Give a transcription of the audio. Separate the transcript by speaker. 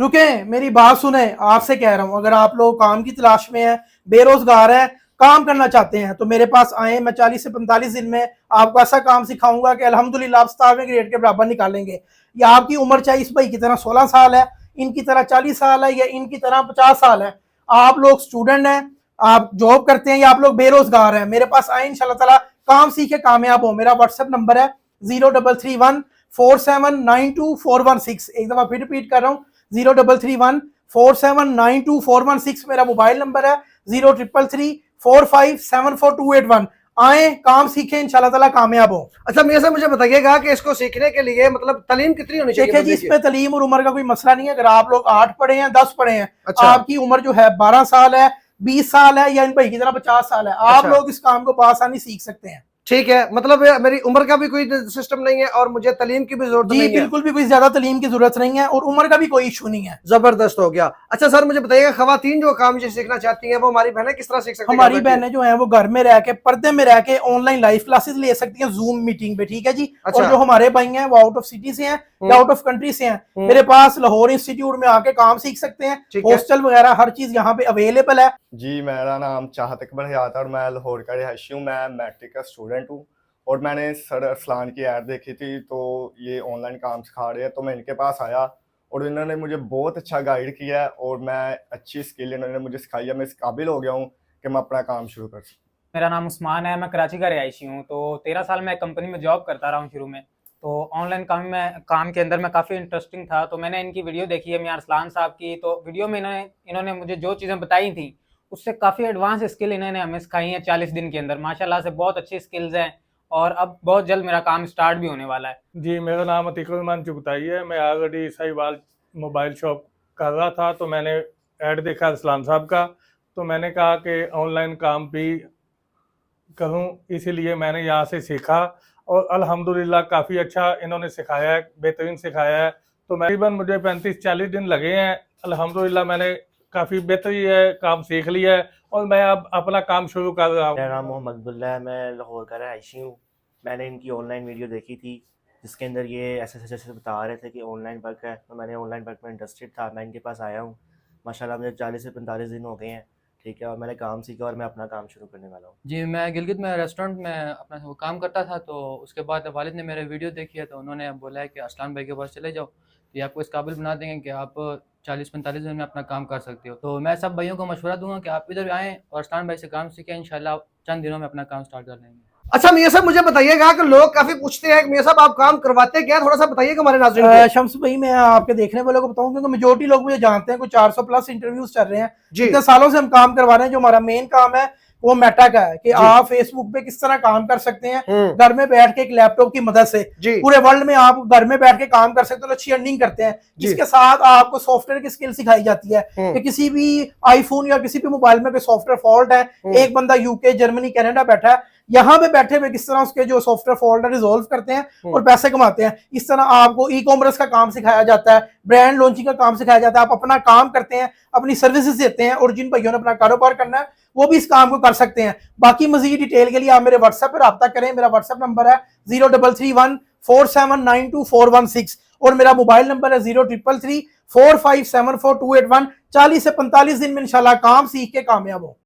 Speaker 1: रुके, मेरी बात सुने, आपसे कह रहा हूँ, अगर आप लोग काम की तलाश में हैं, बेरोजगार हैं, काम करना चाहते हैं, तो मेरे पास आए। मैं 40 से 45 दिन में आपको ऐसा काम सिखाऊंगा कि अल्हम्दुलिल्लाह आप 17वें ग्रेड के बराबर निकालेंगे। या आपकी उम्र चाहे इस भाई की तरह 16 साल है, इनकी तरह 40 साल है, या इनकी तरह 50 साल है, आप लोग स्टूडेंट हैं, आप जॉब करते हैं, या आप लोग बेरोजगार हैं, मेरे पास आए, इंशाल्लाह ताला काम सीखे कामयाब हो। मेरा व्हाट्सएप नंबर है 0331479241 एक दफा फिर रिपीट कर रहा हूँ, 0331479241 मेरा मोबाइल नंबर है, 03334574 आए, काम सीखे, इंशाल्लाह ताला कामयाब हो।
Speaker 2: अच्छा मेरे से मुझे बताइएगा कि इसको सीखने के लिए मतलब तालीम कितनी होनी चाहिए?
Speaker 1: देखिए जी, इस पे तालीम और उम्र का कोई मसला नहीं है। अगर आप लोग 8 पढ़े हैं, 10 पढ़े हैं,
Speaker 2: अच्छा।
Speaker 1: आपकी उम्र जो है 12 साल है, 20 साल है, या इन भाई की तरह 50 साल है, आप लोग इस काम को आसानी सीख सकते हैं।
Speaker 2: ठीक है, मतलब मेरी उम्र का भी कोई सिस्टम नहीं है और मुझे तालीम की भी जरूरत नहीं है।
Speaker 1: बिल्कुल भी कोई ज्यादा तालीम की जरूरत नहीं है और उम्र का भी कोई इशू नहीं है।
Speaker 2: जबरदस्त हो गया। अच्छा सर मुझे बताइएगा, खवातीन जो काम सीखना चाहती हैं वो हमारी बहनें किस तरह सीख सकती हैं?
Speaker 1: हमारी बहनें जो हैं वो घर में रह के, पर्दे में रह के ऑनलाइन लाइव क्लासेस ले सकती हैं, जूम मीटिंग पे, ठीक है जी।
Speaker 2: अच्छा।
Speaker 1: और जो हमारे भाई हैं वो आउट ऑफ सिटी से हैं या आउट ऑफ कंट्री से हैं, मेरे पास लाहौर इंस्टीट्यूट में आके काम सीख सकते हैं। हॉस्टल वगैरह हर चीज यहाँ पे अवेलेबल है।
Speaker 3: जी, मेरा नाम चाहत अकबर हयात है और मैं लाहौर का रिहायशी हूँ। मैं मैट्रिक का स्टूडेंट हूँ और मैंने सर अरसलान की ऐड देखी थी, तो ये ऑनलाइन काम सिखा रहे हैं, तो मैं इनके पास आया और इन्होंने मुझे बहुत अच्छा गाइड किया है और मैं अच्छी स्किल इन्होंने मुझे सिखाई है। मैं इस काबिल हो गया हूँ कि मैं अपना काम शुरू कर सकूँ।
Speaker 4: मेरा नाम उस्मान है, मैं कराची का रिहायशी हूँ। तो 13 साल मैं कंपनी में जॉब करता रहा हूँ शुरू में। तो ऑनलाइन काम के अंदर मैं काफ़ी इंटरेस्टिंग था, तो मैंने इनकी वीडियो देखी है मियां अरसलान साहब की। तो वीडियो में इन्होंने मुझे जो चीज़ें बताई थी उससे काफ़ी एडवांस स्किल इन्होंने हमें सिखाई हैं 40 दिन के अंदर। माशाल्लाह से बहुत अच्छी स्किल्स हैं और अब बहुत जल्द मेरा काम स्टार्ट भी होने वाला है।
Speaker 5: जी, मेरा नाम अतीकुररहमान चुगताई है। मैं ऑलरेडी साहिवाल मोबाइल शॉप कर रहा था, तो मैंने ऐड देखा अरसलान साहब का, तो मैंने कहा कि ऑनलाइन काम भी करूं, इसीलिए मैंने यहाँ से सीखा और अल्हम्दुलिल्लाह काफ़ी अच्छा इन्होंने सिखाया है, बेहतरीन सिखाया है। तो तकरीबन मुझे 35-40 दिन लगे हैं। अल्हम्दुलिल्लाह मैंने काफ़ी बेहतरीन काम सीख लिया है और मैं अब अपना काम शुरू कर रहा हूँ।
Speaker 6: मेरा नाम मोहम्मद अब्दुल्ला है, मैं लाहौर का रहायशी हूँ। मैंने इनकी ऑनलाइन वीडियो देखी थी जिसके अंदर ये ऐसे बता रहे थे कि ऑनलाइन वर्क है, तो मैंने ऑनलाइन वर्क में इंटरेस्टेड था, मैं इनके पास आया हूँ। माशाल्लाह मुझे 40 से 45 दिन हो गए हैं, ठीक है, और मैंने काम सीखा और मैं अपना काम शुरू करने वाला हूँ।
Speaker 7: जी, मैं गिलगित में रेस्टोरेंट में अपना वो काम करता था, तो उसके बाद वालिद ने मेरे वीडियो देखी है, तो उन्होंने बोला है कि अरसलान भाई के पास चले जाओ, तो ये आपको इस काबिल बना देंगे कि आप 40-45 दिन में अपना काम कर सकते हो। तो मैं सब भाइयों को मशवरा दूंगा कि आप इधर आएँ और अरसलान भाई से काम सीखें, इंशाल्लाह चंद दिनों में अपना काम स्टार्ट कर लेंगे।
Speaker 2: अच्छा मियां साहब मुझे बताइएगा कि लोग काफी पूछते हैं कि मियां साहब आप काम करवाते क्या, थोड़ा सा बताइएगा हमारे नाज़रीन को।
Speaker 1: शम्स भाई, मैं आपके देखने वालों को बताऊं, क्योंकि मेजोरिटी लोग मुझे जानते हैं, कुछ 400 प्लस इंटरव्यूज चल रहे हैं, इतने सालों से हम काम करवा रहे हैं। जो हमारा मेन काम है वो मेटा का है कि आप फेसबुक पे किस तरह काम कर सकते हैं घर में बैठ के एक लैपटॉप की मदद से। पूरे वर्ल्ड में आप घर में बैठ के काम कर सकते हो, अच्छी अर्निंग करते हैं। इसके साथ आपको सॉफ्टवेयर की स्किल सिखाई जाती है कि किसी भी आईफोन या किसी भी मोबाइल में कोई सॉफ्टवेयर फॉल्ट है, एक बंदा यूके, जर्मनी, कनाडा बैठा है, यहाँ पे बैठे हुए किस तरह उसके जो सॉफ्टवेयर फॉल्ट है रिजोल्व करते हैं और पैसे कमाते हैं। इस तरह आपको ई कॉमर्स का काम सिखाया जाता है, ब्रांड लॉन्चिंग का काम सिखाया जाता है। आप अपना काम करते हैं, अपनी सर्विसेज देते हैं, और जिन भाइयों ने अपना कारोबार करना है वो भी इस काम को कर सकते हैं। बाकी मजीद डिटेल के लिए आप मेरे व्हाट्सएप पर रब्ता करें। मेरा व्हाट्सएप नंबर है 0331479241 और मेरा मोबाइल नंबर है 03334574 40 से 45 दिन में इंशाल्लाह काम सीख के कामयाब हो।